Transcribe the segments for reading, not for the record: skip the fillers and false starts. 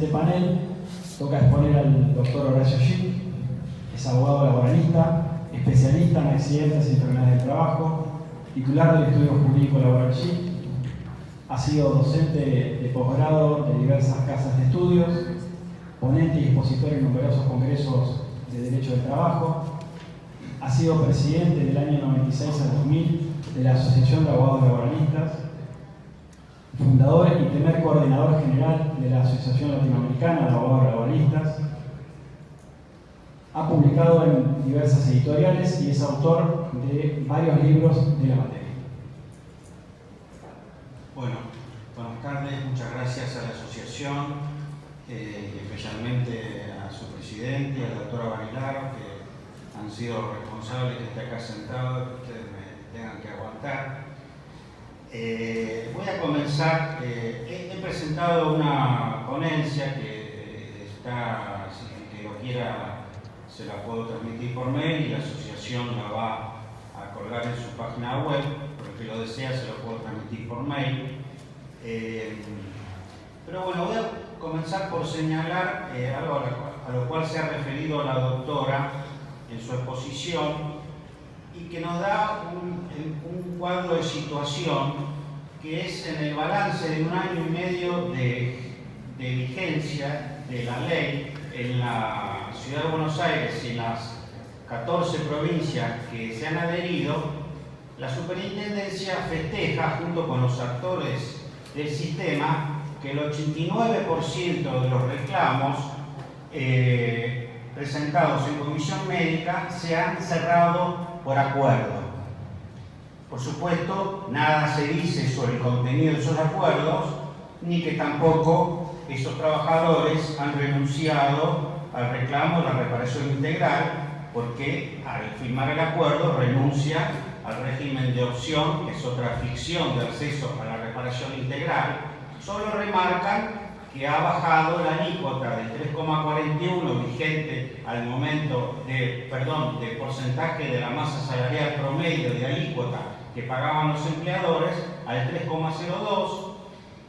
presente panel toca exponer al doctor Horacio Schick. Es abogado laboralista, especialista en accidentes y enfermedades del trabajo, titular del Estudio Jurídico Laboral Schick. Ha sido docente de posgrado de diversas casas de estudios, ponente y expositor en numerosos congresos de Derecho del Trabajo. Ha sido presidente del año 96 al 2000 de la Asociación de Abogados Laboralistas, fundador y primer coordinador general de la Asociación Latinoamericana de Abogados Laboralistas. Ha publicado en diversas editoriales y es autor de varios libros de la materia. Bueno, buenas tardes, muchas gracias a la asociación, especialmente a su presidente y a la doctora Barilaro, que han sido responsables que esté acá sentado y que ustedes me tengan que aguantar. Voy a comenzar. He presentado una ponencia que está, si que lo quiera, se la puedo transmitir por mail y la asociación la va a colgar en su página web. Por el que lo desea, se lo puedo transmitir por mail. Pero bueno, voy a comenzar por señalar algo a lo cual se ha referido la doctora en su exposición y que nos da un cuadro de situación que es en el balance de 1 año y medio de vigencia de la ley en la Ciudad de Buenos Aires y en las 14 provincias que se han adherido. La Superintendencia festeja, junto con los actores del sistema, que el 89% de los reclamos presentados en comisión médica se han cerrado por acuerdo. Por supuesto, nada se dice sobre el contenido de esos acuerdos, ni que tampoco esos trabajadores han renunciado al reclamo de la reparación integral, porque al firmar el acuerdo renuncia al régimen de opción, que es otra ficción de acceso a la reparación integral. Solo remarcan que ha bajado la alícuota del 3,41 vigente al momento de porcentaje de la masa salarial promedio de alícuota que pagaban los empleadores al 3,02,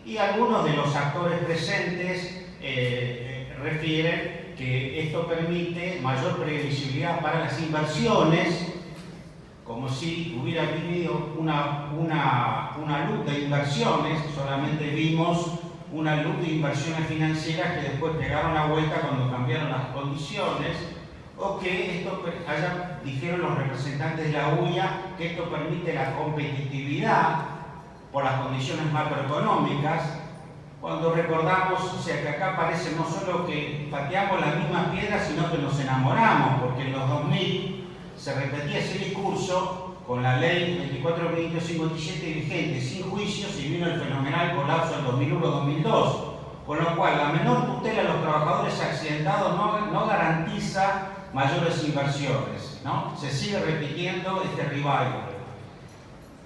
y algunos de los actores presentes refieren que esto permite mayor previsibilidad para las inversiones, como si hubiera vivido una luz de inversiones. Solamente vimos una luz de inversiones financieras que después pegaron la vuelta cuando cambiaron las condiciones, o que esto dijeron los representantes de la UIA, que esto permite la competitividad por las condiciones macroeconómicas, cuando recordamos, o sea, que acá parece no solo que pateamos las mismas piedras, sino que nos enamoramos, porque en los 2000 se repetía ese discurso con la ley 24.557 vigente, sin juicios, y vino el fenomenal colapso del 2001-2002, con lo cual la menor tutela a los trabajadores accidentados no garantiza mayores inversiones, ¿no? Se sigue repitiendo este revival.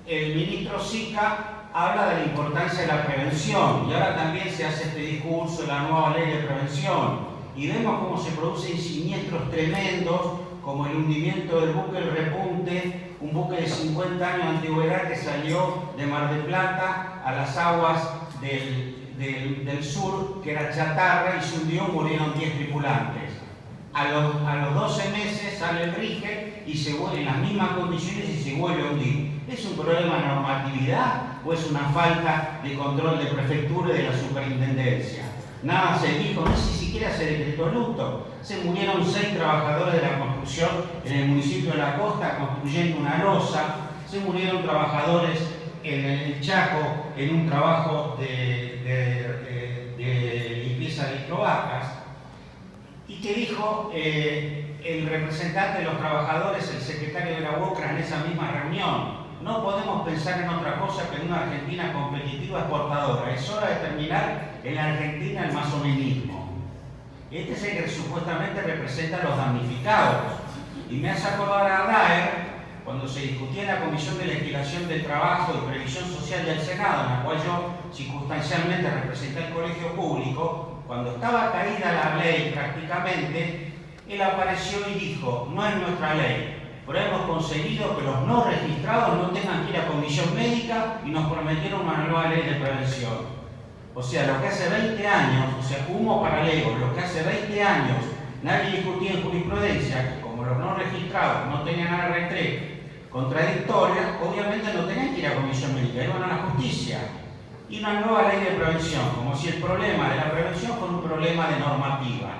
El ministro Sica habla de la importancia de la prevención, y ahora también se hace este discurso de la nueva ley de prevención, y vemos cómo se producen siniestros tremendos, como el hundimiento del buque El Repunte, un buque de 50 años de antigüedad que salió de Mar del Plata a las aguas del sur, que era chatarra, y se hundió, murieron 10 tripulantes. A los 12 meses sale el RIGE y se vuelve en las mismas condiciones y se vuelve a hundir. ¿Es un problema de normatividad o es una falta de control de prefectura y de la superintendencia? Nada se dijo, no sé si siquiera se decretó luto. Se murieron 6 trabajadores de la construcción en el municipio de La Costa construyendo una losa. Se murieron trabajadores en el Chaco en un trabajo de limpieza de cloacas. ¿Y qué dijo el representante de los trabajadores, el secretario de la UOCRA, en esa misma reunión? No podemos pensar en otra cosa que en una Argentina competitiva exportadora. Es hora de terminar en la Argentina el masonerismo. Este es el que supuestamente representa a los damnificados. Y me hace acordar a Daer, cuando se discutía en la Comisión de Legislación del Trabajo y Previsión Social del Senado, en la cual yo circunstancialmente representé el colegio público. Cuando estaba caída la ley prácticamente, él apareció y dijo: no es nuestra ley, pero hemos conseguido que los no registrados no tengan que ir a comisión médica, y nos prometieron una nueva ley de prevención. O sea, lo que hace 20 años, o sea, humo paralelo, lo que hace 20 años nadie discutía en jurisprudencia, que como los no registrados no tenían ART contradictoria, obviamente no tenían que ir a comisión médica, iban a la justicia. Y una nueva ley de prevención, como si el problema de la prevención fuera un problema de normativa.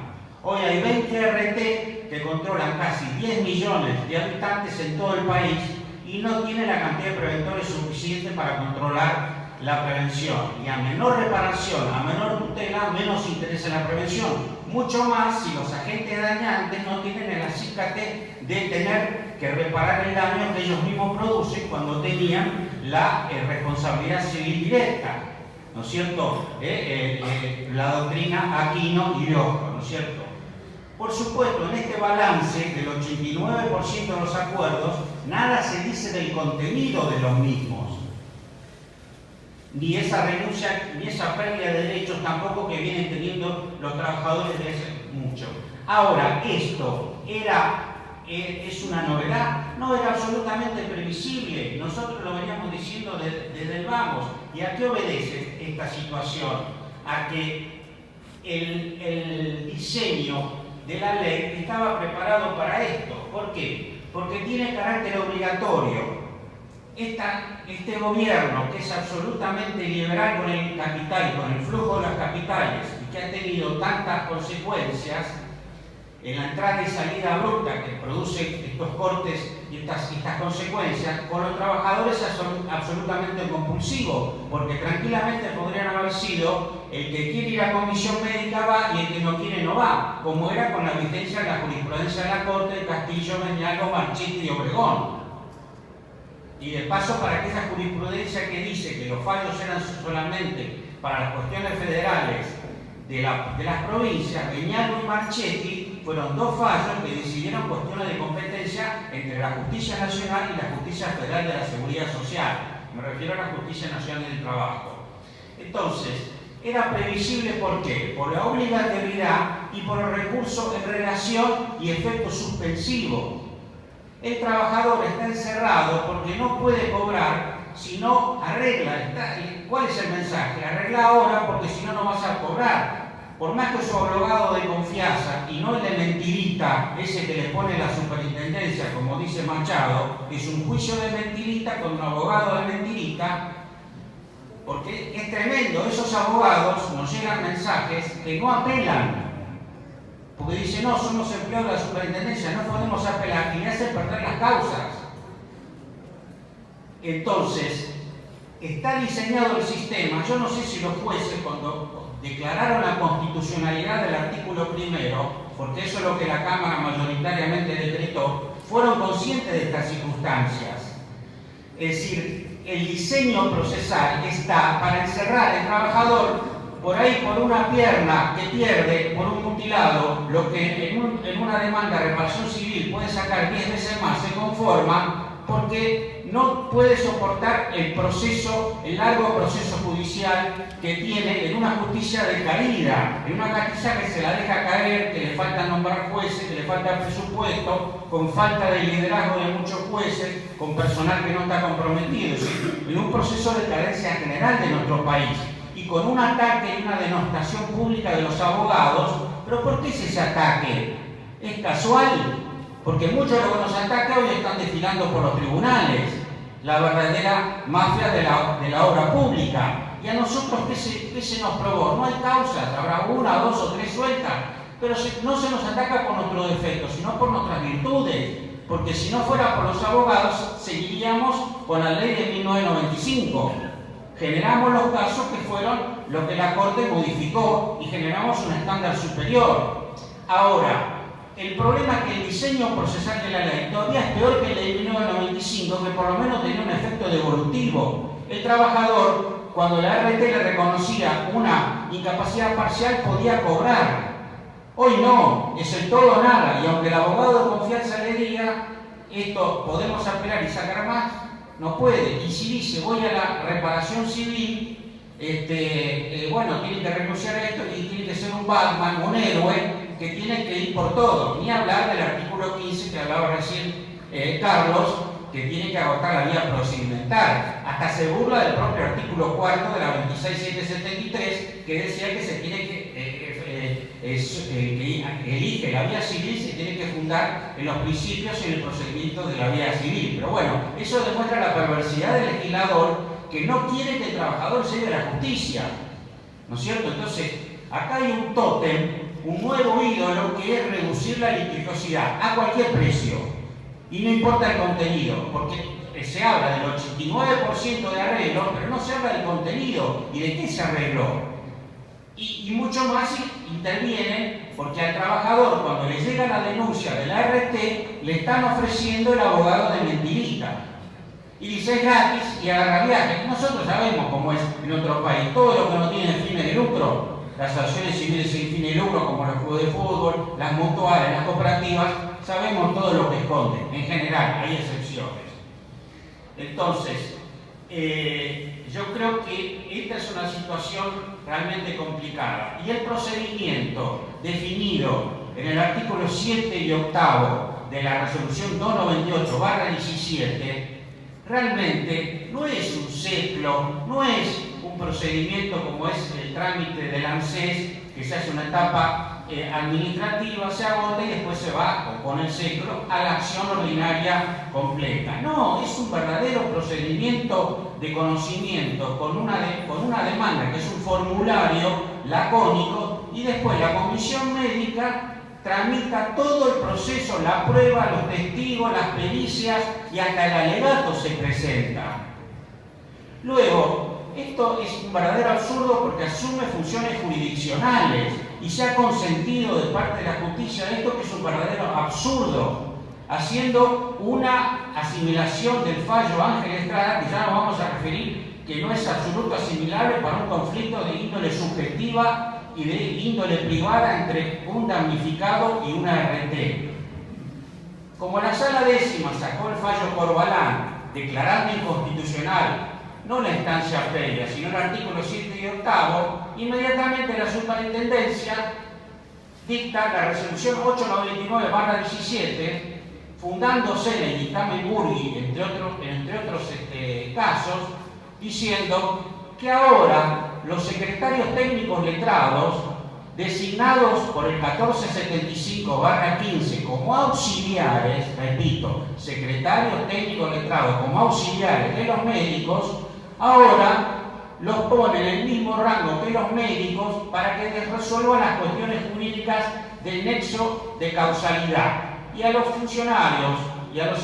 Hoy hay 20 ART que controlan casi 10 millones de habitantes en todo el país y no tienen la cantidad de preventores suficiente para controlar la prevención. Y a menor reparación, a menor tutela, menos interés en la prevención. Mucho más si los agentes dañantes no tienen el acícate de tener que reparar el daño que ellos mismos producen cuando tenían la responsabilidad civil directa, ¿no es cierto? La doctrina Aquino y Biosco, ¿no es cierto? Por supuesto, en este balance del 89% de los acuerdos, nada se dice del contenido de los mismos, ni esa renuncia, ni esa pérdida de derechos tampoco que vienen teniendo los trabajadores desde hace mucho. Ahora, esto es una novedad, no era absolutamente previsible, nosotros lo veníamos diciendo desde el vamos. ¿Y a qué obedece esta situación? A que el diseño de la ley estaba preparado para esto. ¿Por qué? Porque tiene carácter obligatorio. Este gobierno, que es absolutamente liberal con el capital, con el flujo de las capitales, y que ha tenido tantas consecuencias en la entrada y salida bruta que produce estos cortes y estas consecuencias, con los trabajadores es absolutamente compulsivo, porque tranquilamente podrían haber sido el que quiere ir a comisión médica va y el que no quiere no va, como era con la vigencia de la jurisprudencia de la Corte de Castillo, Meñalvo, Marchetti y Obregón. Y de paso, para que esa jurisprudencia que dice que los fallos eran solamente para las cuestiones federales de las provincias, Meñalvo y Marchetti fueron dos fallos que decidieron cuestiones de competencia entre la Justicia Nacional y la Justicia Federal de la Seguridad Social. Me refiero a la Justicia Nacional del Trabajo. Entonces, era previsible, ¿por qué? Por la obligatoriedad y por el recurso en relación y efecto suspensivo. El trabajador está encerrado porque no puede cobrar si no arregla. ¿Cuál es el mensaje? Arregla ahora porque si no, no vas a cobrar. Por más que su abogado de confianza, y no el de mentirita, ese que le pone la superintendencia, como dice Machado, es un juicio de mentirita con un abogado de mentirita, porque es tremendo, esos abogados nos llegan mensajes que no apelan. Porque dicen, no, somos empleados de la superintendencia, no podemos apelar, y le hacen perder las causas. Entonces, está diseñado el sistema. Yo no sé si los jueces, cuando declararon la constitucionalidad del artículo primero, porque eso es lo que la Cámara mayoritariamente decretó, fueron conscientes de estas circunstancias. Es decir, el diseño procesal está para encerrar al trabajador por ahí por una pierna que pierde por un mutilado, lo que en una demanda de reparación civil puede sacar 10 veces más, se conforma porque no puede soportar el largo proceso judicial que tiene en una justicia decaída, en una justicia que se la deja caer, que le falta nombrar jueces, que le falta presupuesto, con falta de liderazgo de muchos jueces, con personal que no está comprometido, es decir, en un proceso de carencia general de nuestro país. Y con un ataque y una denostación pública de los abogados. ¿Pero por qué es ese ataque? ¿Es casual? Porque muchos de los que nos atacan hoy están desfilando por los tribunales, la verdadera mafia de la obra pública. ¿Y a nosotros qué se nos probó? No hay causas, habrá una, dos o tres sueltas, pero no se nos ataca por nuestros defectos, sino por nuestras virtudes. Porque si no fuera por los abogados, seguiríamos con la ley de 1995. Generamos los casos que fueron lo que la Corte modificó y generamos un estándar superior. Ahora, el problema es que el diseño procesal de la ley todavía es peor que el de 1995, que por lo menos tenía un efecto devolutivo. El trabajador, cuando la RT le reconocía una incapacidad parcial, podía cobrar. Hoy no, es el todo o nada, y aunque el abogado de confianza le diga, esto podemos apelar y sacar más, no puede. Y si dice voy a la reparación civil, bueno, tiene que renunciar a esto y tiene que ser un Batman, un héroe que tiene que ir por todo. Ni hablar del artículo 15 que hablaba recién Carlos, que tiene que agotar la vía procedimental. Hasta se burla del propio artículo 4 de la 26773, que decía que se tiene que elige la vía civil, se tiene que fundar en los principios y en el procedimiento de la vía civil. Pero bueno, eso demuestra la perversidad del legislador, que no quiere que el trabajador llegue a la justicia, ¿no es cierto? Entonces, acá hay un tótem, un nuevo ídolo, que es reducir la litigiosidad a cualquier precio, y no importa el contenido, porque se habla del 89% de arreglo, pero no se habla del contenido y de qué se arregló. Y mucho más intervienen porque al trabajador, cuando le llega la denuncia de la ART, le están ofreciendo el abogado de mentirita. Y dice, es gratis y agarra viajes. Nosotros sabemos cómo es en otro país. Todo lo que no tiene fines de lucro, las asociaciones civiles sin fines de lucro, como los clubes de fútbol, las mutuales, las cooperativas, sabemos todo lo que esconden. En general, hay excepciones. Entonces, yo creo que esta es una situación realmente complicada. Y el procedimiento definido en el artículo 7 y 8 de la resolución 298/17 realmente no es un ciclo, no es un procedimiento como es el trámite del ANSES, que se hace una etapa administrativa, se agota y después se va con el ciclo a la acción ordinaria completa. No, es un verdadero procedimiento de conocimiento con una demanda que es un formulario lacónico, y después la comisión médica tramita todo el proceso, la prueba, los testigos, las pericias, y hasta el alegato se presenta. Luego, esto es un verdadero absurdo porque asume funciones jurisdiccionales y se ha consentido de parte de la justicia esto, que es un verdadero absurdo, haciendo una asimilación del fallo Ángel Estrada, que ya nos vamos a referir, que no es absoluto asimilable para un conflicto de índole subjetiva y de índole privada entre un damnificado y una RT. Como la Sala Décima sacó el fallo Corbalán, declarando inconstitucional no la instancia previa, sino el artículo 7 y 8, inmediatamente la superintendencia dicta la resolución 899/17, fundándose en el dictamen Burgui, entre otros casos, diciendo que ahora los secretarios técnicos letrados, designados por el 1475/15 como auxiliares, repito, secretarios técnicos letrados como auxiliares de los médicos, ahora los ponen en el mismo rango que los médicos para que resuelvan las cuestiones jurídicas del nexo de causalidad, y a los funcionarios y a los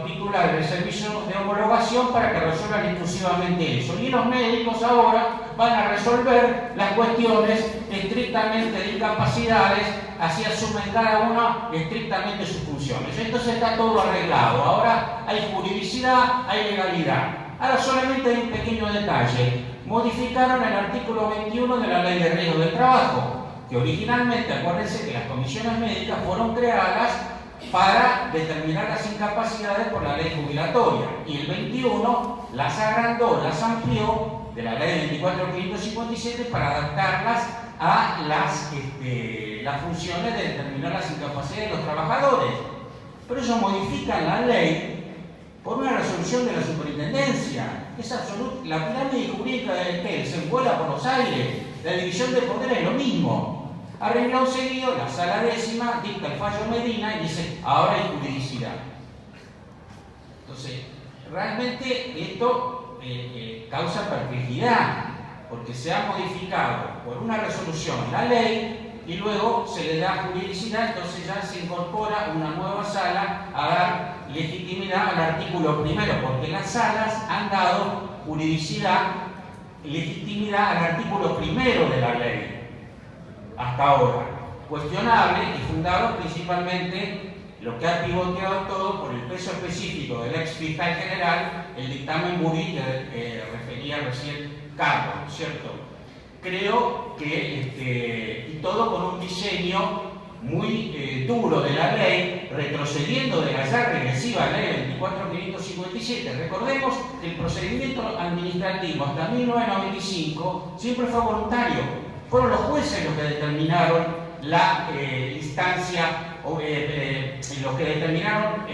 titulares del servicio de homologación para que resuelvan exclusivamente eso. Y los médicos ahora van a resolver las cuestiones estrictamente de incapacidades, así asumen cada uno estrictamente sus funciones. Entonces está todo arreglado. Ahora hay juridicidad, hay legalidad. Ahora solamente hay un pequeño detalle. Modificaron el artículo 21 de la Ley de Riesgo del Trabajo, que originalmente, acuérdense que las comisiones médicas fueron creadas para determinar las incapacidades por la ley jubilatoria, y el 21 las agrandó, las amplió de la ley 24.557 para adaptarlas a las funciones de determinar las incapacidades de los trabajadores. Pero ellos modifican la ley por una resolución de la superintendencia. Es absoluto. La pirámide jurídica del PEL se envuela por los aires. La división de poderes es lo mismo. A renglón seguido, la Sala Décima dicta el fallo Medina y dice, ahora hay juridicidad. Entonces, realmente esto causa perplejidad, porque se ha modificado por una resolución la ley y luego se le da juridicidad, entonces ya se incorpora una nueva sala a dar legitimidad al artículo primero, porque las salas han dado juridicidad, legitimidad al artículo primero de la ley. Hasta ahora, cuestionable y fundado principalmente, lo que ha pivoteado todo por el peso específico del ex fiscal general, el dictamen Burgui que refería recién Carlos, ¿cierto? Creo que, y todo con un diseño muy duro de la ley, retrocediendo de la ya regresiva ley 24.557. Recordemos que el procedimiento administrativo hasta 1995 siempre fue voluntario. Fueron los jueces los que determinaron la instancia los que determinaron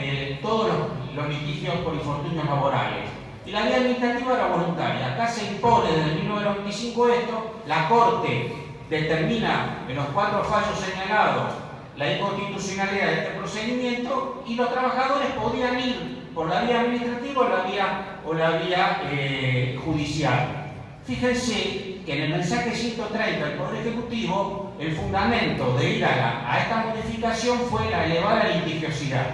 todos los litigios por infortunios laborales. Y la vía administrativa era voluntaria. Acá se impone desde 1995 esto, la Corte determina en los 4 fallos señalados la inconstitucionalidad de este procedimiento y los trabajadores podían ir por la vía administrativa o la vía judicial. Fíjense que en el mensaje 130 del Poder Ejecutivo, el fundamento de ir a esta modificación fue la elevada litigiosidad.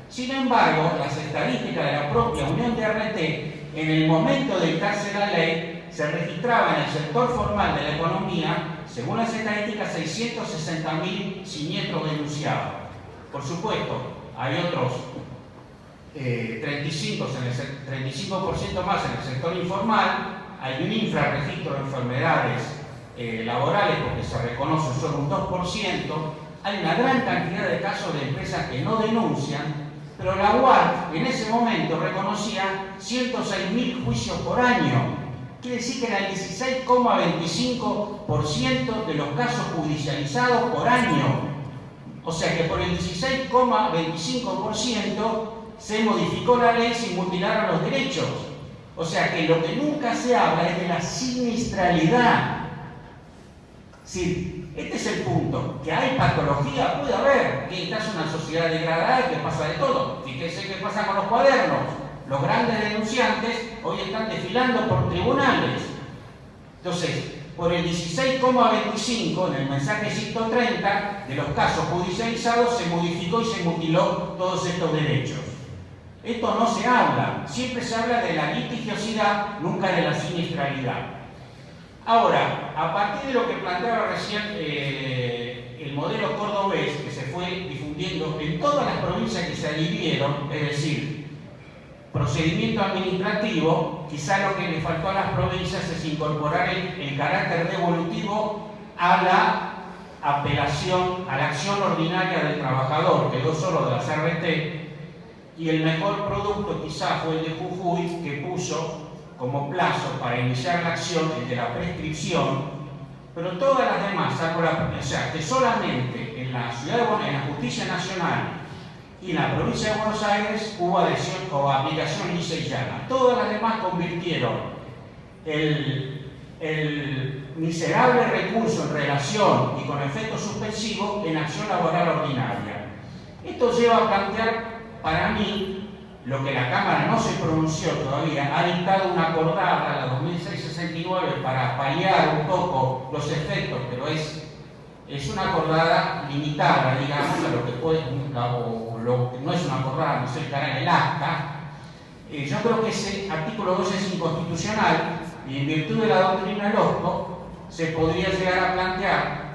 Sin embargo, las estadísticas de la propia Unión de RT, en el momento de dictarse la ley, se registraba en el sector formal de la economía, según las estadísticas, 660.000 siniestros denunciados. Por supuesto, hay otros 35% más en el sector informal. Hay un infrarregistro de enfermedades laborales porque se reconoce solo un 2%. Hay una gran cantidad de casos de empresas que no denuncian, pero la UART en ese momento reconocía 106.000 juicios por año. Quiere decir que era el 16,25% de los casos judicializados por año. O sea que por el 16,25% se modificó la ley sin mutilar los derechos. O sea que lo que nunca se habla es de la siniestralidad. Sí, este es el punto. Que hay patología, puede haber. Que esta es una sociedad degradada y que pasa de todo. Fíjense qué pasa con los cuadernos. Los grandes denunciantes hoy están desfilando por tribunales. Entonces, por el 16,25 en el mensaje 130 de los casos judicializados se modificó y se mutiló todos estos derechos. Esto no se habla, siempre se habla de la litigiosidad, nunca de la siniestralidad. Ahora, a partir de lo que planteaba recién el modelo cordobés, que se fue difundiendo en todas las provincias que se adhirieron, es decir, procedimiento administrativo, quizá lo que le faltó a las provincias es incorporar el carácter devolutivo a la apelación, a la acción ordinaria del trabajador, quedó solo de las RT, y el mejor producto quizá fue el de Jujuy, que puso como plazo para iniciar la acción el de la prescripción, pero todas las demás, o sea, que solamente en la Ciudad de Buenos Aires, en la Justicia Nacional y en la Provincia de Buenos Aires hubo adhesión o aplicación lisa y llana. Todas las demás convirtieron el miserable recurso en relación y con efecto suspensivo en acción laboral ordinaria. Esto lleva a plantear, para mí, lo que la Cámara no se pronunció todavía, ha dictado una acordada, la 2669, para paliar un poco los efectos, pero es una acordada limitada, digamos, a lo que puede, no es una acordada, no se encarga en el acta. Yo creo que ese artículo 2 es inconstitucional y en virtud de la doctrina Losco se podría llegar a plantear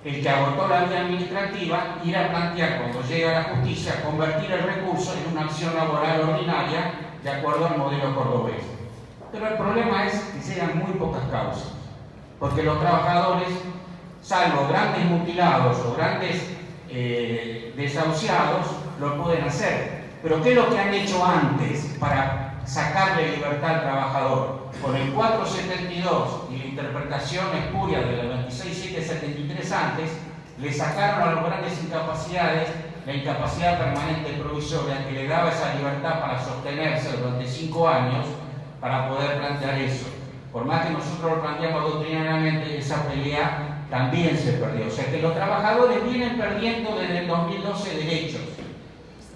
el que agotó la vía administrativa, ir a plantear cuando llegue a la justicia, convertir el recurso en una acción laboral ordinaria de acuerdo al modelo cordobés. Pero el problema es que llegan muy pocas causas, porque los trabajadores, salvo grandes mutilados o grandes desahuciados, lo pueden hacer. Pero ¿qué es lo que han hecho antes para sacarle libertad al trabajador? Con el 472 y la interpretación espuria de la 26773 antes, le sacaron a los grandes incapacidades la incapacidad permanente provisoria que le daba esa libertad para sostenerse durante 5 años para poder plantear eso. Por más que nosotros lo planteamos doctrinariamente, esa pelea también se perdió. O sea que los trabajadores vienen perdiendo desde el 2012 derechos.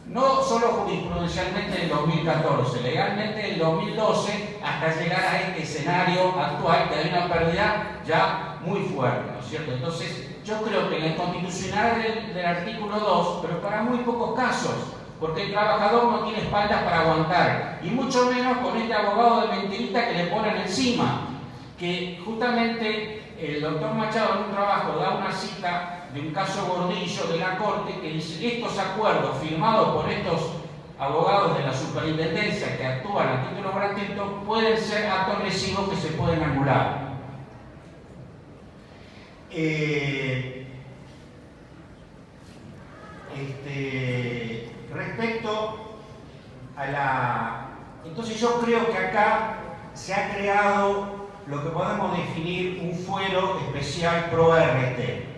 No solo jurisprudencialmente en el 2014, legalmente en el 2012 hasta llegar a este escenario actual que hay una pérdida ya muy fuerte, ¿no es cierto? Entonces yo creo que la inconstitucionalidad del artículo 2, pero para muy pocos casos, porque el trabajador no tiene espaldas para aguantar, y mucho menos con este abogado de mentirita que le ponen encima, que justamente el doctor Machado en un trabajo da una cita de un caso Gordillo de la Corte que dice estos acuerdos firmados por estos abogados de la superintendencia que actúan a título gratuito pueden ser actos lesivos que se pueden anular. Respecto a la... Entonces yo creo que acá se ha creado lo que podemos definir un fuero especial pro RT.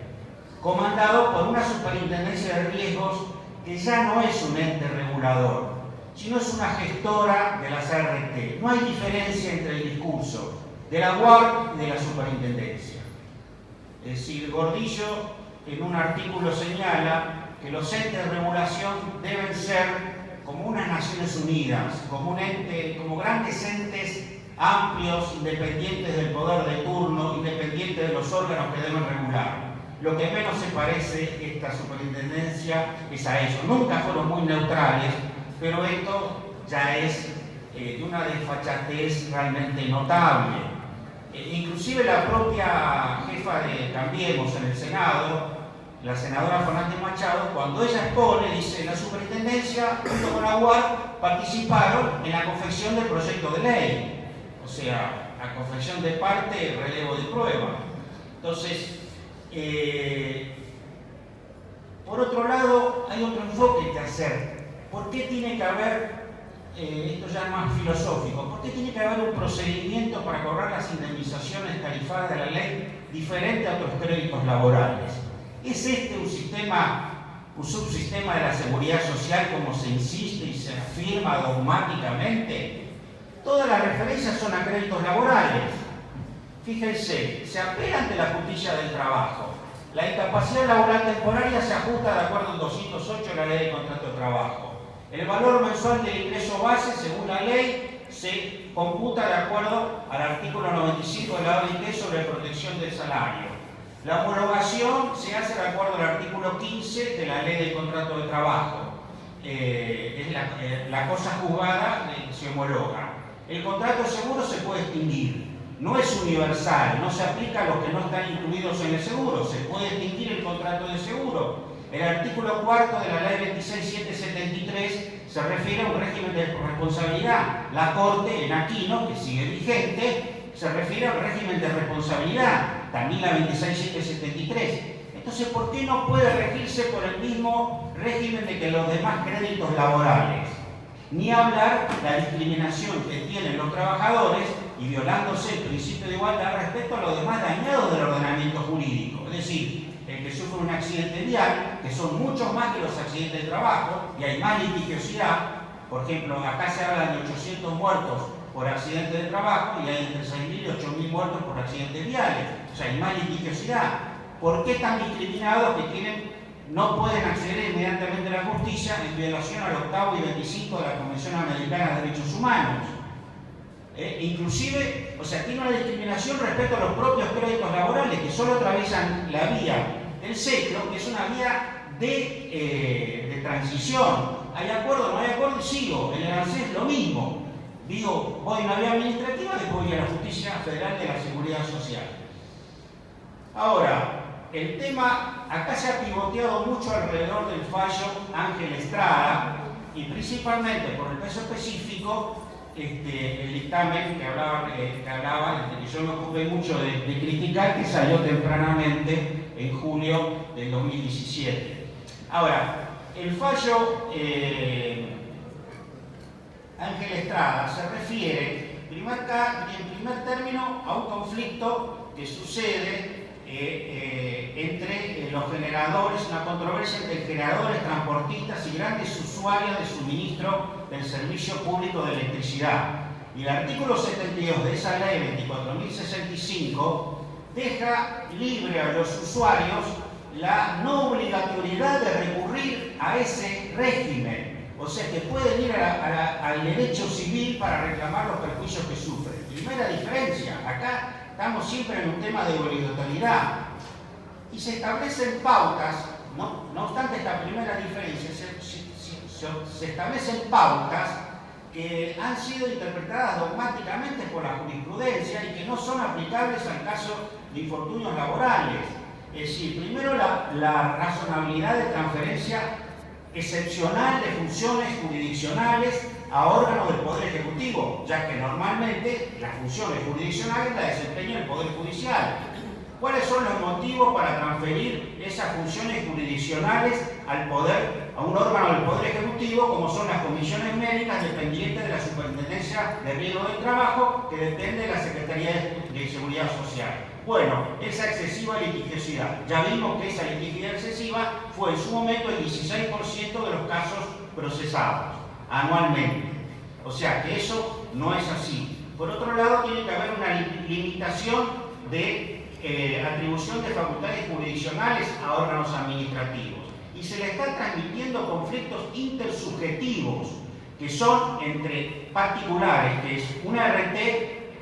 comandado por una superintendencia de riesgos que ya no es un ente regulador, sino es una gestora de las ART. No hay diferencia entre el discurso de la UAR y de la superintendencia. Es decir, Gordillo en un artículo señala que los entes de regulación deben ser como unas Naciones Unidas, como grandes entes amplios, independientes del poder de turno, independientes de los órganos que deben regular. Lo que menos se parece esta superintendencia es a eso. Nunca fueron muy neutrales, pero esto ya es de una desfachatez realmente notable. Inclusive la propia jefa de Cambiemos en el Senado, la senadora Fernández Machado, cuando ella expone, dice: la superintendencia junto con la UAR participaron en la confección del proyecto de ley. O sea, la confección de parte, relevo de prueba. Entonces, por otro lado, hay otro enfoque que hacer. ¿Por qué tiene que haber, esto ya es más filosófico, por qué tiene que haber un procedimiento para cobrar las indemnizaciones tarifadas de la ley diferente a otros créditos laborales? ¿Es este un subsistema de la seguridad social como se insiste y se afirma dogmáticamente? Todas las referencias son a créditos laborales. Fíjense, se apela ante la justicia del trabajo. La incapacidad laboral temporaria se ajusta de acuerdo al 208 de la Ley de Contrato de Trabajo. El valor mensual del ingreso base, según la ley, se computa de acuerdo al artículo 95 de la OIT sobre protección del salario. La homologación se hace de acuerdo al artículo 15 de la Ley de Contrato de Trabajo. Es la cosa juzgada se homologa. El contrato de seguro se puede extinguir. No es universal, no se aplica a los que no están incluidos en el seguro. Se puede extinguir el contrato de seguro. El artículo 4 de la Ley 26773 se refiere a un régimen de responsabilidad. La Corte, en Aquino, que sigue vigente, se refiere a un régimen de responsabilidad. También la 26773. Entonces, ¿por qué no puede regirse por el mismo régimen de que los demás créditos laborales? Ni hablar la discriminación que tienen los trabajadores y violándose el principio de igualdad respecto a los demás dañados del ordenamiento jurídico. Es decir, el que sufre un accidente vial, que son muchos más que los accidentes de trabajo, y hay más litigiosidad. Por ejemplo, acá se habla de 800 muertos por accidentes de trabajo y hay entre 6.000 y 8.000 muertos por accidentes viales. O sea, hay más litigiosidad. ¿Por qué están discriminados que no pueden acceder inmediatamente a la justicia en violación al 8º y 25 de la Convención Americana de Derechos Humanos? Inclusive, o sea, tiene una discriminación respecto a los propios créditos laborales que solo atraviesan la vía del SECLO, que es una vía de transición. ¿Hay acuerdo? ¿No hay acuerdo? Y sigo. En el ANSES lo mismo. Digo, voy a una vía administrativa y voy a la Justicia Federal de la Seguridad Social. Ahora, el tema, acá se ha pivoteado mucho alrededor del fallo Ángel Estrada y principalmente por el peso específico, el dictamen que yo me ocupé mucho de criticar, que salió tempranamente en julio del 2017. Ahora, el fallo Ángel Estrada se refiere, en primer término, a un conflicto que sucede entre los generadores, una controversia entre generadores, transportistas y grandes usuarios de suministro del servicio público de electricidad. Y el artículo 72 de esa ley 24.065 deja libre a los usuarios la no obligatoriedad de recurrir a ese régimen. O sea que pueden ir al derecho civil para reclamar los perjuicios que sufren. Primera diferencia, acá estamos siempre en un tema de obligatoriedad y se establecen pautas, no obstante esta primera diferencia, se establecen pautas que han sido interpretadas dogmáticamente por la jurisprudencia y que no son aplicables al caso de infortunios laborales. Es decir, primero la razonabilidad de transferencia excepcional de funciones jurisdiccionales a órganos del Poder Ejecutivo, ya que normalmente las funciones jurisdiccionales las desempeña el Poder Judicial. ¿Cuáles son los motivos para transferir esas funciones jurisdiccionales al poder, a un órgano del Poder Ejecutivo, como son las comisiones médicas dependientes de la Superintendencia de Riesgo del Trabajo, que depende de la Secretaría de Seguridad Social? Bueno, esa excesiva litigiosidad. Ya vimos que esa litigiosidad excesiva fue en su momento el 16% de los casos procesados anualmente. O sea que eso no es así. Por otro lado, tiene que haber una limitación de atribución de facultades jurisdiccionales a órganos administrativos. Y se le está transmitiendo conflictos intersubjetivos, que son entre particulares, que es un RT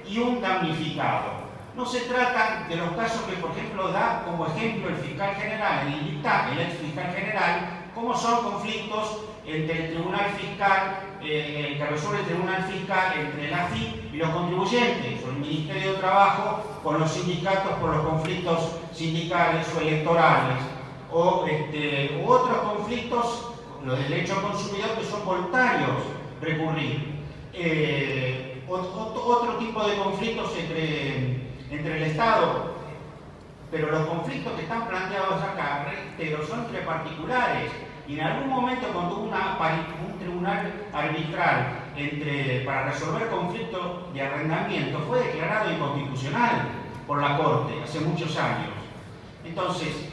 y un damnificado. No se trata de los casos que, por ejemplo, da como ejemplo el fiscal general, en el dictamen, el ex fiscal general, como son conflictos entre el tribunal fiscal, que resuelve el tribunal fiscal, entre la AFIP y los contribuyentes, o el Ministerio de Trabajo con los sindicatos por los conflictos sindicales o electorales, o otros conflictos, los del derecho al consumidor, que son voluntarios recurrir. Otro tipo de conflictos entre el Estado, pero los conflictos que están planteados acá, reitero, son entre particulares. Y en algún momento, cuando hubo un tribunal arbitral para resolver conflictos de arrendamiento, fue declarado inconstitucional por la Corte hace muchos años. Entonces,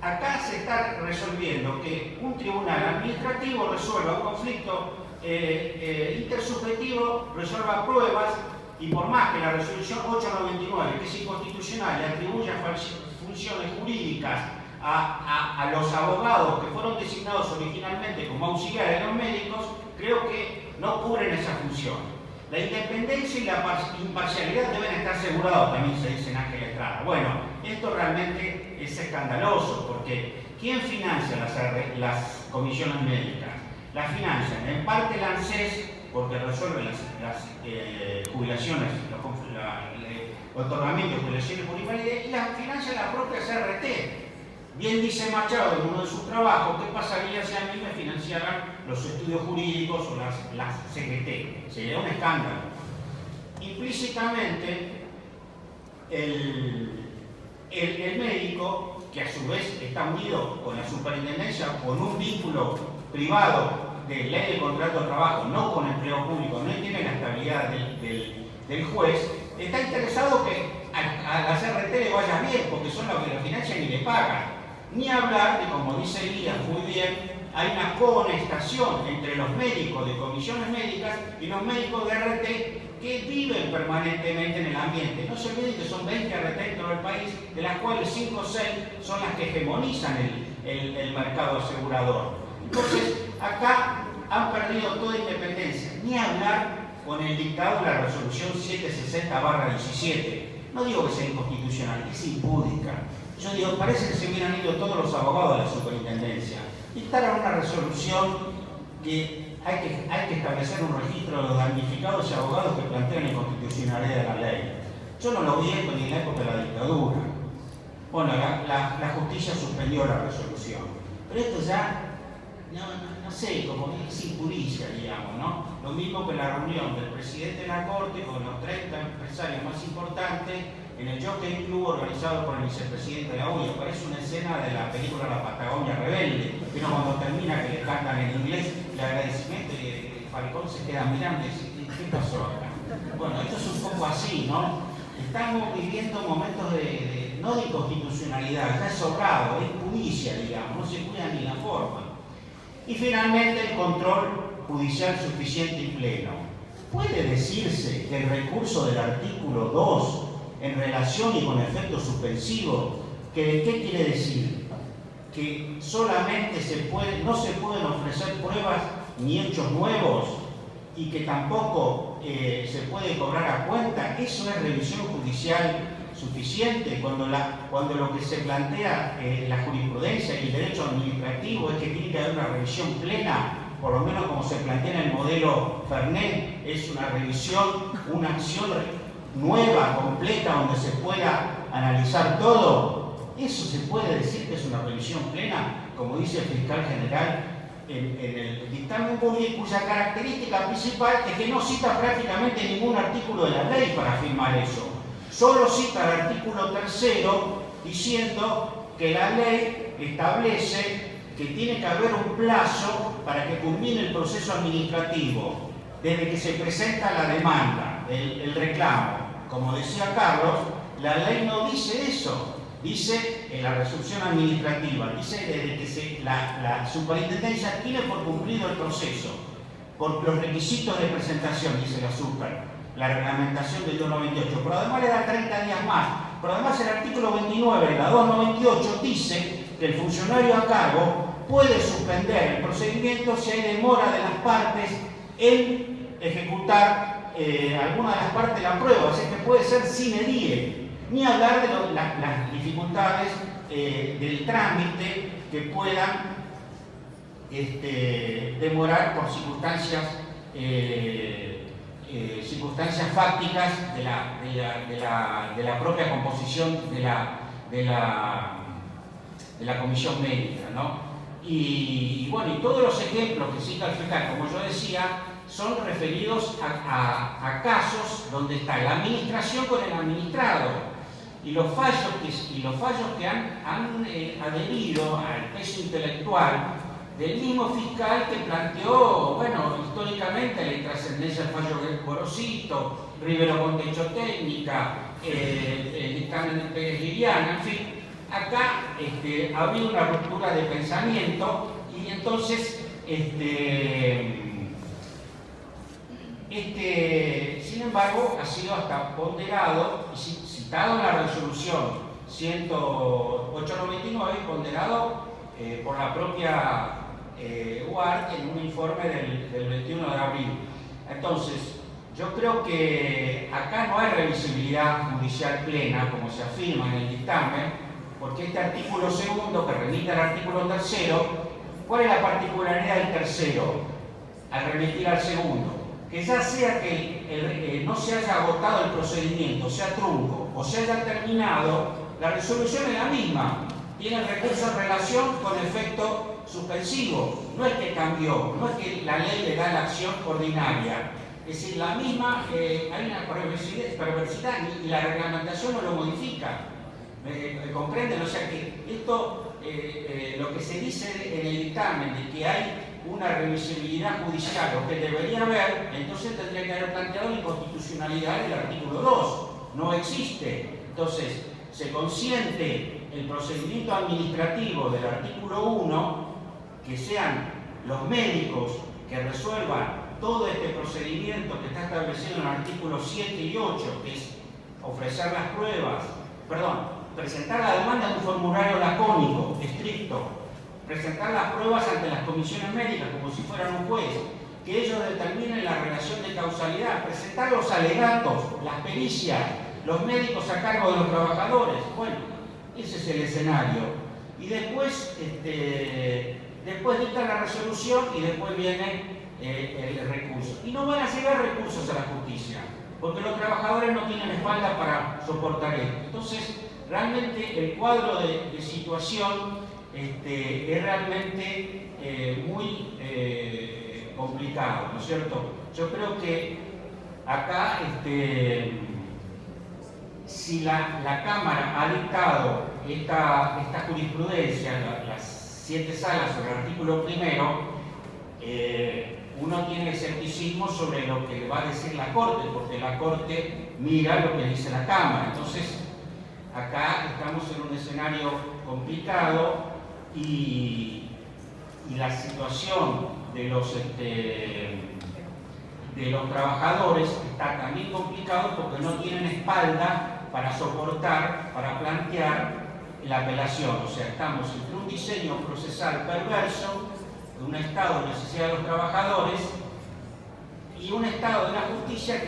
acá se está resolviendo que un tribunal administrativo resuelva un conflicto intersubjetivo, resuelva pruebas, y por más que la resolución 899, que es inconstitucional, le atribuya funciones jurídicas a los abogados que fueron designados originalmente como auxiliares de los médicos, creo que no cubren esa función. La independencia y la imparcialidad deben estar asegurados, también se dice en Ángel Estrada. Bueno, esto realmente es escandaloso, porque ¿quién financia las comisiones médicas? Las financian en parte la ANSES, porque resuelve las jubilaciones, el otorgamiento de jubilaciones por invalidez, y las financia la propia CRT. Bien dice Machado en uno de sus trabajos: ¿qué pasaría si a mí me financiaran los estudios jurídicos o las CGT? Sería un escándalo. Implícitamente, el médico, que a su vez está unido con la superintendencia, con un vínculo privado de ley de contrato de trabajo, no con empleo público, no tiene la estabilidad del juez, está interesado que a la CRT le vaya bien, porque son los que lo financian y le pagan. Ni hablar de, como dice Elías muy bien, hay una conestación entre los médicos de comisiones médicas y los médicos de RT que viven permanentemente en el ambiente. No se olviden que son 20 RT en todo el país, de las cuales 5 o 6 son las que hegemonizan el mercado asegurador. Entonces, acá han perdido toda independencia. Ni hablar con el dictado de la resolución 760/17. No digo que sea inconstitucional, es impúdica. Yo digo, parece que se hubieran ido todos los abogados de la superintendencia. Dictaron una resolución que hay que establecer un registro de los damnificados y abogados que plantean la inconstitucionalidad de la ley. Yo no lo vi esto ni en la época de la dictadura. Bueno, la justicia suspendió la resolución. Pero esto ya, no sé, como es impuricia, digamos, ¿no? Lo mismo que la reunión del presidente de la Corte con los 30 empresarios más importantes en el Jockey Club organizado por el vicepresidente de la UIA. Parece una escena de la película La Patagonia Rebelde, pero cuando termina que le cantan en inglés el agradecimiento y Falcón se queda mirando y dice: ¿qué pasó acá? Bueno, esto es un poco así, ¿no? Estamos viviendo momentos no de inconstitucionalidad, ya es sobrado, es impuricia, digamos, no se cuida ni la forma. Y finalmente, el control judicial suficiente y pleno. ¿Puede decirse que el recurso del artículo 2 en relación y con efecto suspensivo, qué quiere decir? Que solamente no se pueden ofrecer pruebas ni hechos nuevos y que tampoco se puede cobrar a cuenta? ¿Eso es revisión judicial suficiente? Cuando lo que se plantea la jurisprudencia y el derecho administrativo es que tiene que haber una revisión plena, por lo menos como se plantea en el modelo Fernet, es una revisión, una acción nueva, completa, donde se pueda analizar todo. ¿Eso se puede decir que es una revisión plena, como dice el fiscal general en el dictamen, cuya característica principal es que no cita prácticamente ningún artículo de la ley para afirmar eso? Solo cita el artículo 3 diciendo que la ley establece que tiene que haber un plazo para que culmine el proceso administrativo, desde que se presenta la demanda, el reclamo. Como decía Carlos, la ley no dice eso, dice en la resolución administrativa, dice desde que la superintendencia tiene por cumplido el proceso, por los requisitos de presentación, dice la super, la reglamentación del 298, pero además le da 30 días más. Pero además el artículo 29 de la 298 dice que el funcionario a cargo puede suspender el procedimiento si hay demora de las partes en ejecutar alguna de las partes de la prueba, o sea que puede ser sine die, ni hablar de las dificultades del trámite que puedan demorar por circunstancias fácticas de la propia composición de la comisión médica, ¿no? Y bueno, y todos los ejemplos que cita el fiscal, como yo decía, son referidos a casos donde está la administración con el administrado, y los fallos que han adherido al peso intelectual del mismo fiscal que planteó, bueno, históricamente la intrascendencia del fallo del Gorosito, Rivero con techo técnica, el dictamen de Pérez Liliana, en fin. Acá ha habido una ruptura de pensamiento y entonces, sin embargo, ha sido hasta ponderado y citado en la resolución 899, ponderado por la propia UART en un informe del 21 de abril. Entonces, yo creo que acá no hay revisibilidad judicial plena, como se afirma en el dictamen, porque este artículo segundo, que remite al artículo tercero, ¿cuál es la particularidad del tercero al remitir al segundo? Que ya sea que no se haya agotado el procedimiento, sea trunco o se haya terminado, la resolución es la misma. Tiene el recurso en relación con efecto suspensivo. No es que cambió, no es que la ley le da la acción ordinaria. Es decir, la misma, hay una perversidad y la reglamentación no lo modifica. ¿Me comprenden? O sea que esto, lo que se dice en el dictamen de que hay una revisibilidad judicial o que debería haber, entonces tendría que haber planteado la inconstitucionalidad del artículo 2. No existe. Entonces, se consiente el procedimiento administrativo del artículo 1, que sean los médicos que resuelvan todo este procedimiento que está establecido en el artículo 7 y 8, que es ofrecer las pruebas, presentar la demanda en un formulario lacónico, estricto, presentar las pruebas ante las comisiones médicas como si fueran un juez, que ellos determinen la relación de causalidad, presentar los alegatos, las pericias, los médicos a cargo de los trabajadores. Bueno, ese es el escenario. Y después, después dicta la resolución y después viene el recurso. Y no van a llegar recursos a la justicia, porque los trabajadores no tienen espalda para soportar esto. Entonces, realmente el cuadro de situación es realmente muy complicado, ¿no es cierto? Yo creo que acá, si la Cámara ha dictado esta jurisprudencia, las 7 salas sobre el artículo primero, uno tiene escepticismo sobre lo que va a decir la Corte, porque la Corte mira lo que dice la Cámara. Entonces, acá estamos en un escenario complicado y la situación de los trabajadores está también complicado porque no tienen espalda para soportar, para plantear la apelación. O sea, estamos entre un diseño procesal perverso de un Estado de necesidad de los trabajadores y un Estado de la justicia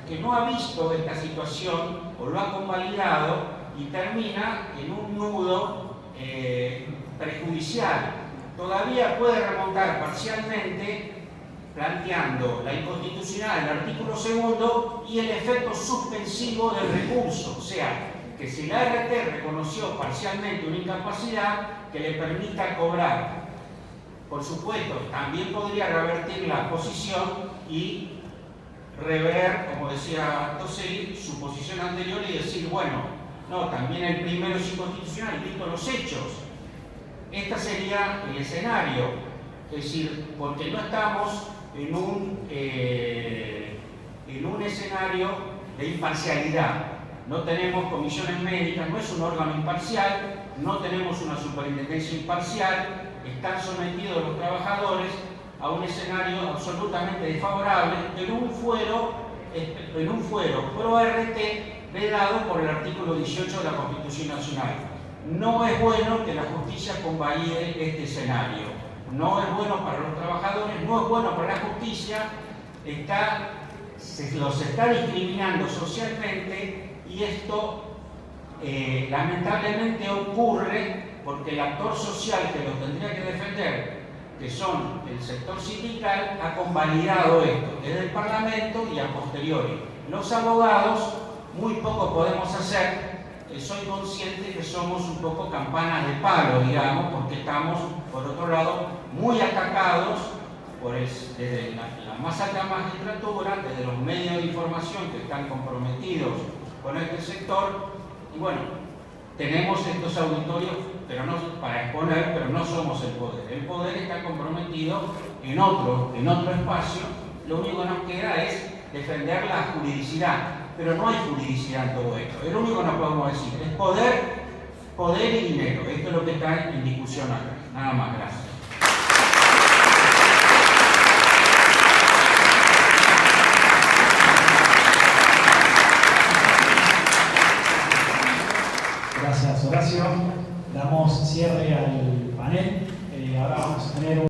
que no ha visto esta situación o lo ha convalidado y termina en un nudo prejudicial. Todavía puede remontar parcialmente planteando la inconstitucionalidad del artículo segundo y el efecto suspensivo del recurso. O sea, que si la RT reconoció parcialmente una incapacidad, que le permita cobrar. Por supuesto, también podría revertir la posición y rever, como decía Toseli, su posición anterior y decir, bueno, No, también el primero es inconstitucional, visto los hechos. Este sería el escenario, es decir, porque no estamos en un escenario de imparcialidad. No tenemos comisiones médicas, no es un órgano imparcial, no tenemos una superintendencia imparcial, están sometidos los trabajadores a un escenario absolutamente desfavorable en un fuero pro RT vedado por el artículo 18 de la Constitución Nacional. No es bueno que la justicia convalide este escenario, no es bueno para los trabajadores, no es bueno para la justicia, los está discriminando socialmente y esto lamentablemente ocurre porque el actor social que los tendría que defender, que son el sector sindical, ha convalidado esto desde el Parlamento y a posteriori. Los abogados muy poco podemos hacer, soy consciente que somos un poco campanas de palo, digamos, porque estamos, por otro lado, muy atacados desde la más alta magistratura, desde los medios de información que están comprometidos con este sector, y bueno, tenemos estos auditorios para exponer, pero no somos el poder. El poder está comprometido en otro espacio. Lo único que nos queda es defender la juridicidad, pero no hay juridicidad en todo esto. Es lo único que nos podemos decir, es poder y dinero. Esto es lo que está en discusión acá. Nada más, gracias. Gracias, Horacio. Damos cierre al panel. Ahora vamos a tener